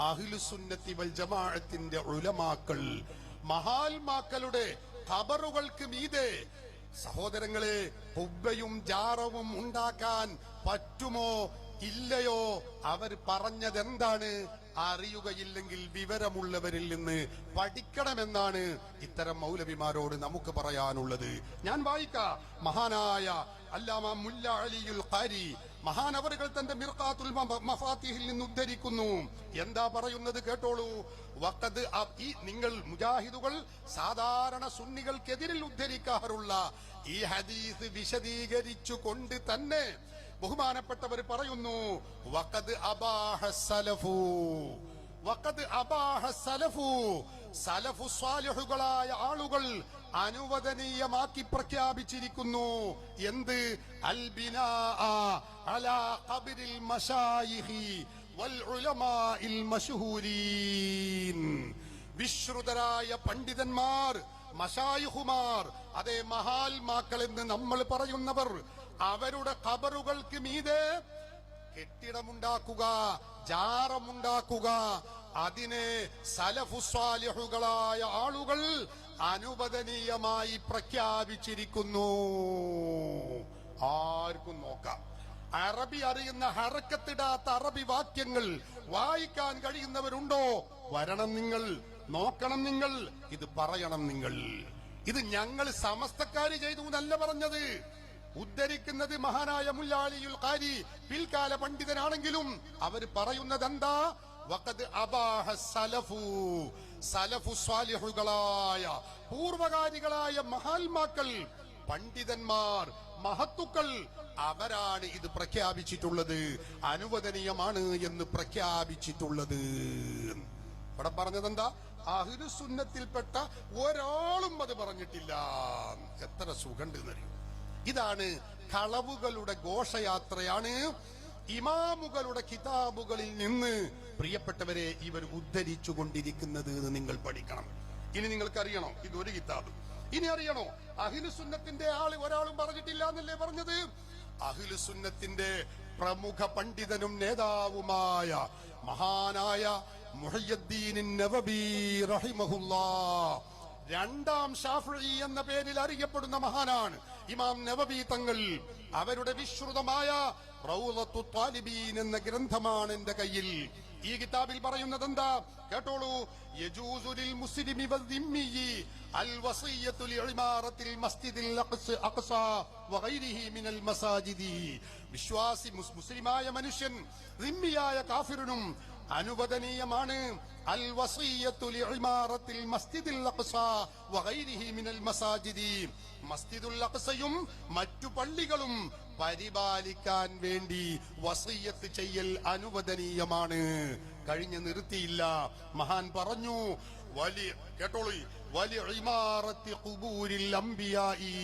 അഹ്ലുസുന്നത്തി വൽ ജമാഅത്തിന്റെ ഉലമാക്കൾ മഹാൽമാക്കളുടെ ഖബറുകൾക്ക് മീതെ സഹോദരങ്ങളെ ഹുബ്ബയും ജാറവും ഉണ്ടാക്കാൻ പറ്റുമോ ഇല്ലയോ? അവർ പറഞ്ഞതെന്താണ്? അറിയുകയില്ലെങ്കിൽ വിവരമുള്ളവരിൽ നിന്ന് പഠിക്കണമെന്നാണ് ഇത്തരം മൗലവിമാരോട് നമുക്ക് പറയാനുള്ളത്. ഞാൻ വായിക്കാം. മഹാനായ അല്ലാമ മുല്ല അലിയുൽ ഖാരി മഹാനവറുകൾ തന്റെ മിർഖാത്തുൽ മഫാത്തിഹിൽ നിന്ന് ഉദ്ധരിക്കുന്നു. എന്താ പറയുന്നത് കേട്ടോളൂ. വഖദ് ഈ നിങ്ങൾ മുജാഹിദുകൾ സാധാരണ സുന്നികൾക്കെതിരിൽ ഉദ്ധരിക്കാറുള്ള ഈ ഹദീസ് വിശദീകരിച്ചു കൊണ്ട് തന്നെ ബഹുമാനപ്പെട്ടവർ പറയുന്നു, വഖദ് അബാഹ സലഫു, വഖദ് അബാഹ സലഫു, സലഫു സ്വാലിഹുകളായ ആളുകൾ അനുവദനീയമാക്കി പ്രഖ്യാപിച്ചിരിക്കുന്നു. എന്ത്? അൽ ബിനാഅ അലാ ഖബറിൽ മശായിഖി വൽ ഉലമാഇൽ മശ്ഹൂരീൻ. വിശ്രുതരായ പണ്ഡിതന്മാർ, മശായിഖുമാർ, അതേ മഹാൽമാക്കൾ എന്ന് നമ്മൾ പറയുന്നവർ, അവരുടെ ഖബറുകൾക്ക് മീതെ കെട്ടിടമുണ്ടാക്കുക, ജാറമുണ്ടാക്കുക, അതിനെ സലഫു സ്വാലിഹുകളായ ആളുകൾ അനുവദനീയമായി പ്രഖ്യാപിച്ചിരിക്കുന്നു. ആർക്കും നോക്കാം. അറബി അറിയുന്ന ഹറക്കത്തിടാത്ത അറബി വാക്യങ്ങൾ വായിക്കാൻ കഴിയുന്നവരുണ്ടോ? വരണം നിങ്ങൾ, നോക്കണം നിങ്ങൾ, ഇത് പറയണം നിങ്ങൾ. ഇത് ഞങ്ങൾ സമസ്തക്കാര് ചെയ്തു എന്നല്ല പറഞ്ഞത്. ഉദ്ധരിക്കുന്നത് മഹാനായ മുല്ല അലിയുൽ ഖാരി, പിൽക്കാല പണ്ഡിതനാണെങ്കിലും അവർ പറയുന്നത് എന്താ? വഖദ് അബാഹ സലഫു, സലഫു സ്വാലിഹുകളായ പൂർവകാരികളായ മഹാൽമാക്കൾ, പണ്ഡിതന്മാർ, മഹത്തുക്കൾ, അവരാണ് ഇത് പ്രഖ്യാപിച്ചിട്ടുള്ളത്, അനുവദനീയമാണ് എന്ന് പ്രഖ്യാപിച്ചിട്ടുള്ളത്. ഇവിടെ പറഞ്ഞതെന്താ? അഹ്ലുസുന്നത്തിൽപ്പെട്ട ഒരാളും അത് പറഞ്ഞിട്ടില്ല. എത്ര സുഖണ്ടെന്നറിയും. ഇതാണ് കളവുകളുടെ ഘോഷയാത്രയാണ് ഇമാമുകളുടെ കിതാബുകളിൽ നിന്ന് പ്രിയപ്പെട്ടവരെ ഇവർ ഉദ്ധരിച്ചു കൊണ്ടിരിക്കുന്നത് എന്ന് നിങ്ങൾ പഠിക്കണം. ഇനി നിങ്ങൾക്കറിയണോ ഇതൊരു കിതാബ്? ഇനി അറിയണോ അഹ്ലുസുന്നത്തിന്റെ ആള് ഒരാളും പറഞ്ഞിട്ടില്ല എന്നല്ലേ പറഞ്ഞത്? അഹ്ലുസുന്നത്തിന്റെ പ്രമുഖ പണ്ഡിതനും നേതാവുമായ മഹാനായ മുഹയ്യദ്ദീൻ നവവി റഹിമഹുല്ലാഹ്, രണ്ടാം ഷാഫിഈ എന്ന പേരിൽ അറിയപ്പെടുന്ന മഹാനാണ് ഇമാം നവവി തങ്ങൾ. അവരുടെ വിശ്രുതമായ റൗളത്തു ത്വാലിബീൻ എന്ന ഗ്രന്ഥമാണ് എന്റെ കയ്യിൽ. ഈ കിതാബിൽ പറയുന്നത് എന്താ കേട്ടോളൂ. യജൂസു ലിൽ മുസ്ലിമി വദ്ദിമ്മി അൽ വസിയ്യത്തു ലിഇമാറത്തിൽ മസ്ജിദിൽ അഖ്സ വഗൈരിഹി മിനൽ മസാജിദി. വിശ്വാസി മുസ്ലിമായ മനുഷ്യൻ ദിമ്മിയായ കാഫിറിനും അനുവദനീയമാണ് അൽ വസിയ്യത്തു ലിഇമാറത്തിൽ മസ്ജിദിൽ അഖ്സ വഗൈരിഹി മിനൽ മസാജിദി. മസ്ജിദുൽ അഖ്സയും മറ്റു പള്ളികളും പരിപാലിക്കാൻ വേണ്ടി വസിയ്യത്ത് ചെയ്യൽ അനുവദനീയമാണ്. കഴിഞ്ഞ് നിർത്തിയില്ല. മഹാൻ പറഞ്ഞു, കേട്ടോളൂ, വലി ഇമാറത്തി ഖുബൂരിൽ അംബിയാഇ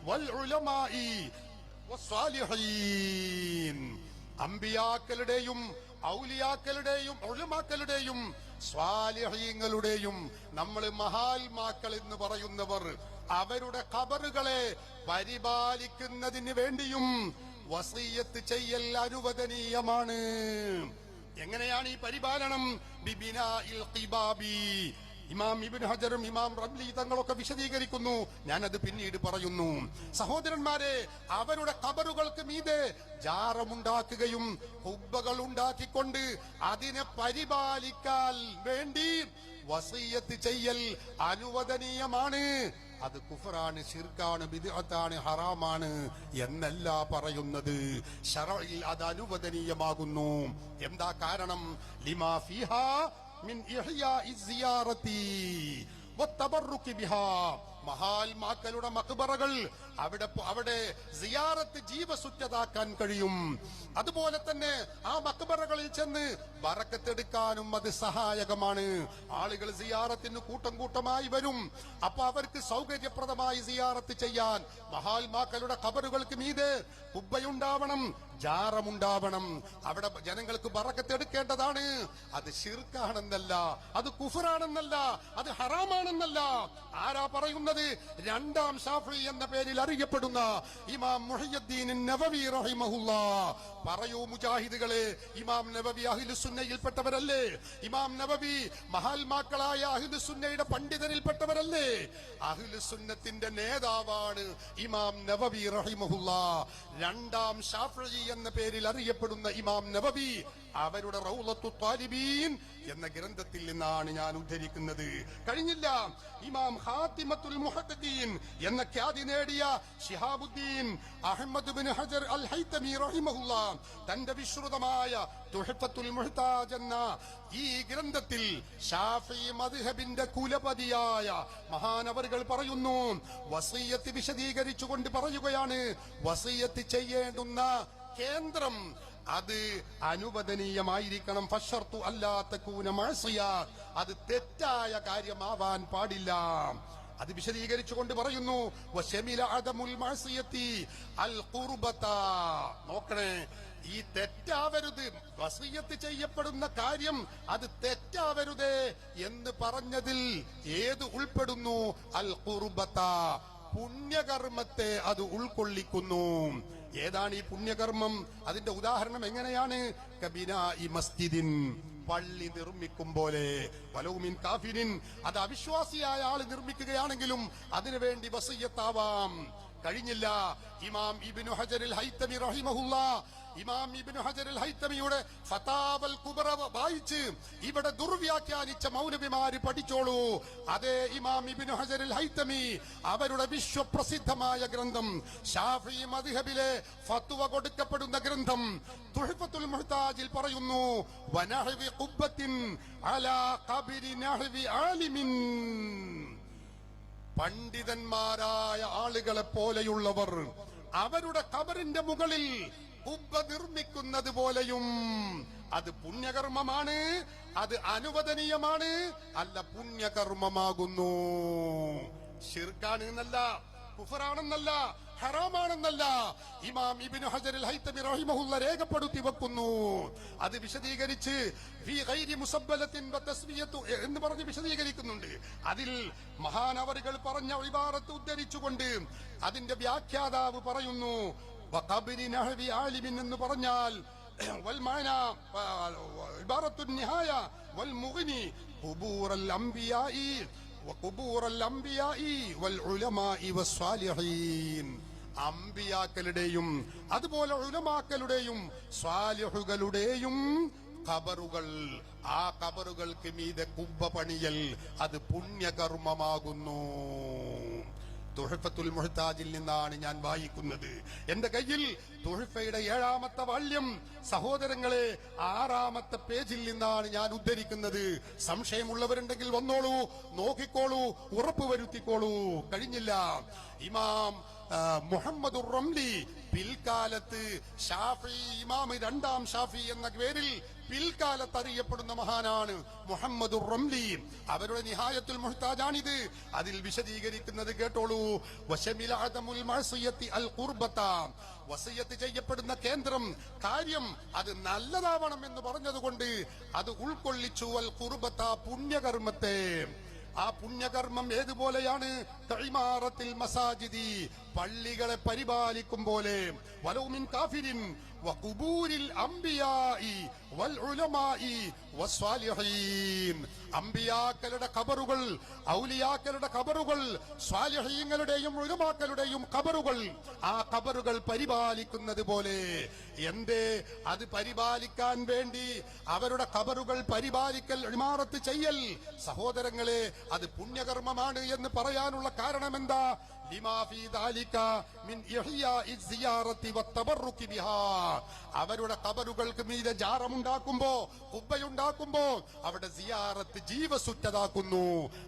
വൽ ഉലമാഇ വസ്സാലിഹീൻ. അംബിയാക്കളുടെയും ഔലിയാക്കളുടെയും ഉലമാക്കളുടെയും സ്വാലിഹീങ്ങളുടെയും, നമ്മൾ മഹാൽമാക്കൾ എന്ന് പറയുന്നവർ, അവരുടെ ഖബറുകളെ പരിപാലിക്കുന്നതിന് വേണ്ടിയും വസിയ്യത്ത് ചെയ്യൽ അനുവദനീയമാണ്. എങ്ങനെയാണ് ഈ പരിപാലനം? ബിബിനാഇൽ ഖിബാബി. ഇമാം ഇബ്നു ഹജറും ഇമാം റംലി തങ്ങളൊക്കെ വിശദീകരിക്കുന്നു. ഞാനത് പിന്നീട് പറയുന്നു. സഹോദരന്മാരെ, അവരുടെ ഖബറുകൾക്ക് മീതെ ജാറമുണ്ടാക്കുകയും ഹുബ്ബകൾ ഉണ്ടാക്കിക്കൊണ്ട് അതിനെ പരിപാലിക്കാൻ വേണ്ടി വസിയ്യത്ത് ചെയ്യൽ അനുവദനീയമാണ്. അത് കുഫറാണ്, ശിർക്കാണ്, ബിദ്അത്താണ്, ഹറാമാണ് എന്നല്ല പറയുന്നത്. ശറഇൽ അത് അനുവദനീയമാകുന്നു. എന്താ കാരണം? ലിമാ ഫീഹാ മിൻ ഇഹ്യാഇ സിയാറത്തി വത്തബറുകി ബിഹാ. മഹാൽമാക്കളുടെ മഖ്ബറകൾ അവിടെ സിയാറത്ത് ജീവസുറ്റതാക്കാൻ കഴിയും. അതുപോലെ തന്നെ ആ മഖ്ബറകളിൽ ചെന്ന് ബറക്കത്തെടുക്കാനും അത് സഹായകമാണ്. ആളുകൾ സിയാറത്തിന് കൂട്ടം കൂട്ടമായി വരും. അപ്പൊ അവർക്ക് സൗകര്യപ്രദമായി സിയാറത്ത് ചെയ്യാൻ മഹാൽമാക്കളുടെ ഖബറുകൾക്ക് മീതെ കുബ്ബയുണ്ടാവണം, ജാറമുണ്ടാവണം, അവിടെ ജനങ്ങൾക്ക് ബറക്കത്തെടുക്കേണ്ടതാണ്. അത് ശിർക്കാണെന്നല്ല, അത് കുഫറാണെന്നല്ല, അത് ഹറാമാണെന്നല്ല. ആരാ പറയുന്നത്? രണ്ടാം ശാഫിഈ എന്ന പേരിൽ അറിയപ്പെടുന്ന ഇമാം മുഹയ്യിദ്ദീൻ നവവി റഹിമഹുല്ലാഹ്. പറയൂ മുജാഹിദുകളെ, ഇമാം നവവി അഹ്ലുസുന്നയിൽപ്പെട്ടവരല്ലേ? ഇമാം നവവി മഹാത്മാക്കളായ അഹ്ലുസുന്നയുടെ പണ്ഡിതരിൽപ്പെട്ടവരല്ലേ? അഹ്ലുസുന്നത്തിന്റെ നേതാവാണ് ഇമാം നവവി റഹിമഹുല്ലാഹ്. രണ്ടാം ശാഫിഈ എന്ന പേരിൽ അറിയപ്പെടുന്ന ഇമാം നവവി അവരുടെ റൗളത്തു ത്വാലിബീൻ എന്ന ഗ്രന്ഥത്തിൽ നിന്നാണ് ഞാൻ ഉദ്ധരിക്കുന്നത്. കഴിഞ്ഞില്ല, ഇമാം ഖാതിമത്തുൽ മുഹദ്ദിദീൻ എന്ന ഖ്യാതി നേടിയ ശിഹാബുദ്ദീൻ അഹ്മദ് ബിൻ ഹജർ അൽ ഹൈതമി റഹിമഹുല്ലാഹ് തന്റെ വിശ്രുതമായ തുഹ്ഫത്തുൽ മുഹ്താജ് എന്ന ഈ ഗ്രന്ഥത്തിൽ ശാഫിഈ മദ്ഹബിന്റെ കുലപതിയായ മഹാനവറുകൾ പറയുന്നു, വസിയ്യത്ത് വിശദീകരിച്ചുകൊണ്ട് പറയുകയാണ്, വസിയ്യത്ത് ചെയ്യേണ്ടുന്ന കേന്ദ്രം അത് അനുവദനീയമായിരിക്കണം. ഫശർതു അല്ലാ തകൂന മഅസിയ, അത് തെറ്റായ കാര്യമാവാൻ പാടില്ല. അത് വിശദീകരിച്ചുകൊണ്ട് പറയുന്നു, വശമില അദമുൽ മഅസിയത്തി അൽ ഖുർബത. നോക്കണേ, ഈ തെറ്റാവരുത്, വസിയ്യത്ത് ചെയ്യപ്പെടുന്ന കാര്യം അത് തെറ്റാവരുതേ എന്ന് പറഞ്ഞതിൽ ഏത് ഉൾപ്പെടുന്നു? അൽ ഖുർബത, പുണ്യകർമ്മത്തെ അത് ഉൾക്കൊള്ളിക്കുന്നു. ഏതാണ് ഈ പുണ്യകർമ്മം? അതിന്റെ ഉദാഹരണം എങ്ങനെയാണ്? കബിനാഇ മസ്ജിദിൻ, പള്ളി നിർമ്മിക്കും പോലെ. വലൗമിൻ കാഫിരിൻ, അത് അവിശ്വാസിയായ ആള് നിർമ്മിക്കുകയാണെങ്കിലും അതിനുവേണ്ടി വസിയ്യത്താവാം. കഴിഞ്ഞില്ല, ഇമാം ഇബ്നു ഹജറുൽ ഹൈതമി റഹിമഹുല്ലാഹ്, ഇമാം ഇബ്നു ഹജറുൽ ഹൈതമിയുടെ ഫതാവൽ കുബ്ര വായിച്ച് ഇവിടെ ദുർവ്യാഖ്യാനിച്ച മൗലവിമാര് പഠിച്ചോളൂ. അതേ ഇമാം ഇബ്നു ഹജറുൽ ഹൈതമി അവരുടെ വിശ്വപ്രസിദ്ധമായ ഗ്രന്ഥം, ശാഫിഈ മദ്ഹബിലെ ഫത്വ കൊടുക്കപ്പെടുന്ന ഗ്രന്ഥം തുഹ്ഫത്തുൽ മുഹ്താജിൽ പറയുന്നു, വനഹ്വി ഖുബ്ബത്തിൻ അലാ ഖബ്രി നഹ്വി ആലിമിൻ. പണ്ഡിതന്മാരായ ആളുകളെ പോലെയുള്ളവർ അവരുടെ ഖബറിന്റെ മുകളിൽ കുബ്ബ നിർമ്മിക്കുന്നത് പോലെയും അത് പുണ്യകർമ്മമാണ്, അത് അനുവദനീയമാണ്, അല്ല പുണ്യകർമ്മമാകുന്നു. ശിർക്കാണ് എന്നല്ല, കുഫറാണെന്നല്ല, ഹറാമാണെന്നല്ല. ഇമാം ഇബ്നു ഹജറുൽ ഹൈതമി റഹിമഹുല്ലാഹ് രേഖപ്പെടുത്തി വെക്കുന്നു. അത് വിശദീകരിച്ച് ഫീ ഗൈരി മുസബ്ബലത്തിൻ വതസ്മിയത്തു എന്ന് പറഞ്ഞ് വിശദീകരിക്കുന്നുണ്ട്. അതിൽ മഹാനവറുകൾ പറഞ്ഞ ഇബാറത്ത് ഉദ്ധരിച്ചുകൊണ്ട് അതിന്റെ വ്യാഖ്യാതാവ് പറയുന്നു, വഖബ്രി നഹ്വി ആലിമിൻ എന്ന് പറഞ്ഞാൽ والمعنى عبارة النهاية والمغني قبور الأنبياء وقبور الأنبياء والعلماء والصالحين. അമ്പിയാക്കളുടെയും അതുപോലെ ഉലമാക്കളുടെയും സ്വാലിഹുകളുടെയും ഖബറുകൾ, ആ ഖബറുകൾക്ക് മീതെ കുബ്ബ പണിയൽ അത് പുണ്യകർമ്മമാകുന്നു. തുഹ്ഫത്തുൽ മുഹ്താജിൽ നിന്നാണ് ഞാൻ വായിക്കുന്നത്. എന്റെ കയ്യിൽ തുഹ്ഫയുടെ 7ാമത്തെ വാള്യം, സഹോദരങ്ങളെ 6ാമത്തെ പേജിൽ നിന്നാണ് ഞാൻ ഉദ്ധരിക്കുന്നത്. സംശയമുള്ളവരുണ്ടെങ്കിൽ വന്നോളൂ, നോക്കിക്കോളൂ, ഉറപ്പുവരുത്തിക്കോളൂ. കഴിഞ്ഞില്ല, ഇമാം മുഹമ്മദുർ റംലി പിൽക്കാലത്ത് ഷാഫിഈ ഇമാം 2ാം ഷാഫിഈ എന്ന പേരിൽ പിൽക്കാലത്ത് അറിയപ്പെടുന്ന മഹാനാണ് മുഹമ്മദുർ റംലി. അവരുടെ നിഹായത്തുൽ മുഹ്താജാണിത്. അതിൽ വിശദീകരിക്കുന്നത് കേട്ടോളൂ. വശമില അദമുൽ മഅസിയത്തി അൽ ഖുർബത, വസിയ്യത്ത് ചെയ്യപ്പെടുന്ന കേന്ദ്രം, കാര്യം അത് നല്ലതാവണം എന്ന് പറഞ്ഞതുകൊണ്ട് അത് ഉൾക്കൊള്ളിച്ചു അൽ ഖുർബത, പുണ്യകർമ്മത്തെ. ആ പുണ്യകർമ്മം ഏതുപോലെയാണ്? തഇമാറത്തിൽ മസാജിദി, പള്ളികളെ പരിപാലിക്കും പോലെ. വലൗമിൻ കാഫിരിൻ വഖുബൂരിൽ അംബിയാഇ വൽ ഉലമാഇ വസ്വാലിഹീൻ. അംബിയാക്കളുടെ ഖബറുകൾ, ഔലിയാക്കളുടെ ഖബറുകൾ, സ്വാലിഹീങ്ങളുടെയും ഉലമാക്കളുടെയും ഖബറുകൾ, ആ ഖബറുകൾ പരിപാലിക്കുന്നത് പോലെ. എന്തേ അത് പരിപാലിക്കാൻ വേണ്ടി അവരുടെ ഖബറുകൾ പരിപാലിക്കൽ, ഇമാറത്ത് ചെയ്യൽ, സഹോദരങ്ങളെ, അത് പുണ്യകർമ്മമാണ് എന്ന് പറയാനുള്ള കാരണം എന്താ? ലിമാ ഫീ ദാലിക മിൻ ഇഹ്യാഇ സിയാറത്തി വത്തബറുകി ബിഹാ. അവരുടെ ഖബറുകൾക്ക് മീതെ ജാറമുണ്ടാക്കുമ്പോ, കുബ്ബയുണ്ടാക്കുമ്പോ അവിടെ സിയാറത്ത് ജീവസുറ്റതാക്കുന്നു.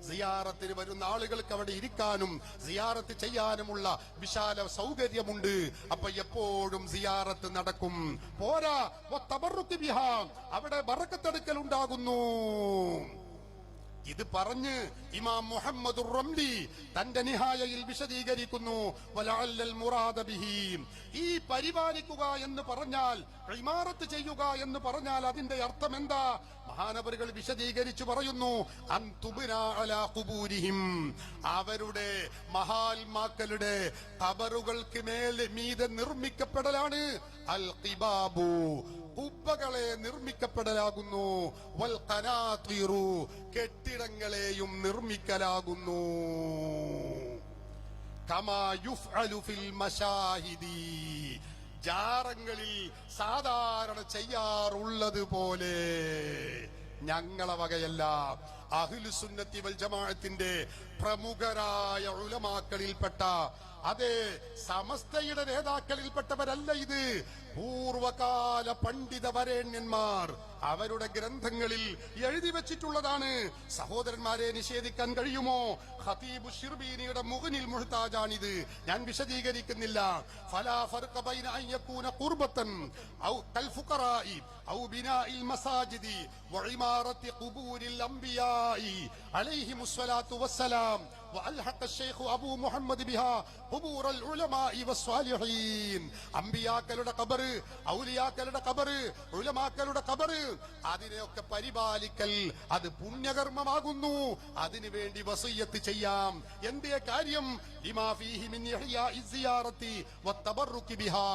സിയാറത്തിന് വരുന്ന ആളുകൾക്ക് അവിടെ ഇരിക്കാനും സിയാറത്ത് ചെയ്യാനുമുള്ള വിശാല സൗകര്യമുണ്ട്. അപ്പൊ എപ്പോഴും സിയാറത്ത് നടക്കും. പോരാ, വത്തബറുകി ബിഹാ, അവിടെ ബറക്കത്തെടുക്കൽ ഉണ്ടാകുന്നു. ഇത് പറഞ്ഞ് ഇമാം മുഹമ്മദുർ റംലി തന്റെ നിഹായയിൽ വിശദീകരിക്കുന്നു, വലഅല്ലൽ മുറാദ ബിഹി, ഈ പരിപാലിക്കുക എന്ന് പറഞ്ഞാൽ, ഇമാറത്ത് ചെയ്യുക എന്ന് പറഞ്ഞാൽ അതിന്റെ അർത്ഥം എന്താ? മഹാനവറുകൾ വിശദീകരിച്ചു പറയുന്നു, അൻതുബ്നാ അലാ ഖുബൂരിഹിം, അവരുടെ മഹാത്മാക്കളുടെ ഖബറുകൾക്ക് മീതെ നിർമ്മിക്കപ്പെടലാണ് അൽ ഖിബാബു, കുബ്ബകളെ നിർമ്മിക്കപ്പെടലാകുന്നു, വൽ ഖനാതിറു, കെട്ടിടങ്ങളെയും നിർമ്മിക്കലാകുന്നു. കമാ യുഫ്അലു ഫിൽ മശാഹിദി, ജാറങ്ങളിൽ സാധാരണ ചെയ്യാറുള്ളത് പോലെ. ഞങ്ങളെ വകയല്ല, അഹ്ലുസുന്നത്തി വൽ ജമാഅത്തിന്റെ പ്രമുഖരായ ഉലമാക്കളിൽപ്പെട്ട, അതെ, സമസ്തയുടെ നേതാക്കളിൽപ്പെട്ടവരല്ല ഇത്. പൂർവകാല പണ്ഡിത വരേണ്യന്മാർ അവരുടെ ഗ്രന്ഥങ്ങളിൽ എഴുതി വെച്ചിട്ടുള്ളതാണ്. സഹോദരന്മാരെ, നിഷേധിക്കാൻ കഴിയുമോ? ഖതീബു ശിർബീനിയുടെ മുഗ്നിൽ മുഹ്താജാണിത്, ഞാൻ വിശദീകരിക്കുന്നില്ല. ഫലാ ഫർഖ ബൈന അൻ യകൂന ഖുർബതൻ ഔ കൽ ഫുഖറാഇ ഔ ബിനാഇൽ മസാജിദി വഇമാറത്തി ഖുബൂരിൽ അംബിയാഇ അലൈഹിമുസ് സ്വലാത്തു വസ്സലാം വഅൽഹഖ അശ്ശൈഖ് അബൂ മുഹമ്മദ് ബിഹാ ഖുബൂറൽ ഉലമാഇ വസ്സാലിഹീൻ. അംബിയാക്കളുടെ ഖബർ, ഔലിയാക്കളുടെ ഖബർ, ഉലമാക്കളുടെ ഖബർ, അതിനെയൊക്കെ പരിപാലിക്കൽ അത് പുണ്യകർമ്മമാകുന്നു. അതിനു വേണ്ടി വസിയ്യത്ത് ചെയ്യാം. എന്തേ കാര്യം? ലിമാ ഫീഹി മിൻ ഇഹ്യാഇ സിയാറത്തി വത്തബറുകി ബിഹാ.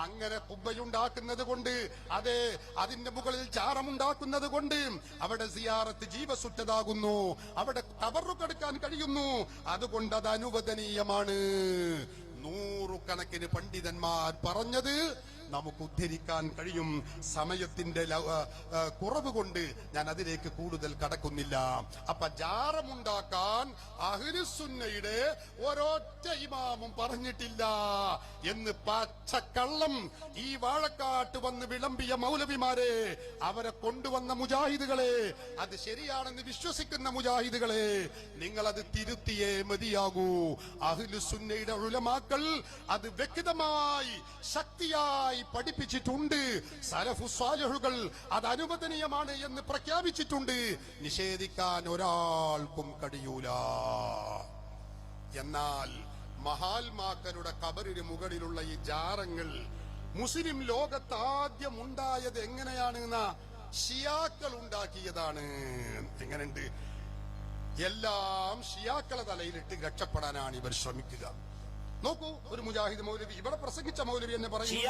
അങ്ങനെ ഖുബ്ബയുണ്ടാക്കുന്നത് കൊണ്ട്, അതെ, അതിന്റെ മുകളിൽ ചാറമുണ്ടാക്കുന്നത് കൊണ്ട് അവിടെ സിയാറത്ത് ജീവസുറ്റതാകുന്നു, അവിടെ തബറുക്കെടുക്കാൻ കഴിയുന്നു. അതുകൊണ്ട് അത് അനുവദനീയമാണ്. നൂറുകണക്കിന് പണ്ഡിതന്മാർ പറഞ്ഞത് നമുക്ക് ഉദ്ധരിക്കാൻ കഴിയും. സമയത്തിന്റെ കുറവ് കൊണ്ട് ഞാൻ അതിലേക്ക് കൂടുതൽ കടക്കുന്നില്ല. അപ്പൊ ജാറമുണ്ടാക്കാൻ അഹ്ലുസുന്നയുടെ ഒരൊറ്റ ഇമാമും പറഞ്ഞിട്ടില്ല എന്ന് പച്ചക്കള്ളം ഈ വാഴക്കാട്ട് വന്ന് വിളമ്പിയ മൗലവിമാരെ, അവരെ കൊണ്ടുവന്ന മുജാഹിദുകളെ, അത് ശരിയാണെന്ന് വിശ്വസിക്കുന്ന മുജാഹിദുകളെ, നിങ്ങൾ അത് തിരുത്തിയേ മതിയാകൂ. അഹ്ലുസുന്നയുടെ ഉലമാക്കൾ അത് വ്യക്തമായി ശക്തിയായി പഠിപ്പിച്ചിട്ടുണ്ട്. സലഫു സ്വാലിഹുകൾ അത് അനുവദനീയമാണ് എന്ന് പ്രഖ്യാപിച്ചിട്ടുണ്ട്. നിഷേധിക്കാൻ ഒരാൾക്കും കഴിയൂല. എന്നാൽ മഹാത്മാക്കളുടെ ഖബറിന് മുകളിലുള്ള ഈ ജാറങ്ങൾ മുസ്ലിം ലോകത്ത് ആദ്യം ഉണ്ടായത് എങ്ങനെയാണ്? ഷിയാക്കൾ ഉണ്ടാക്കിയതാണ്. എങ്ങനെയുണ്ട്? എല്ലാം ഷിയാക്കളെ തലയിലിട്ട് രക്ഷപ്പെടാനാണ് ഇവർ ശ്രമിക്കുക. നോക്കൂ, ഒരു മുജാഹിദ് മൗലവി ഇവിടെ പ്രസംഗിച്ച മൗലവി എന്നെ പറയും.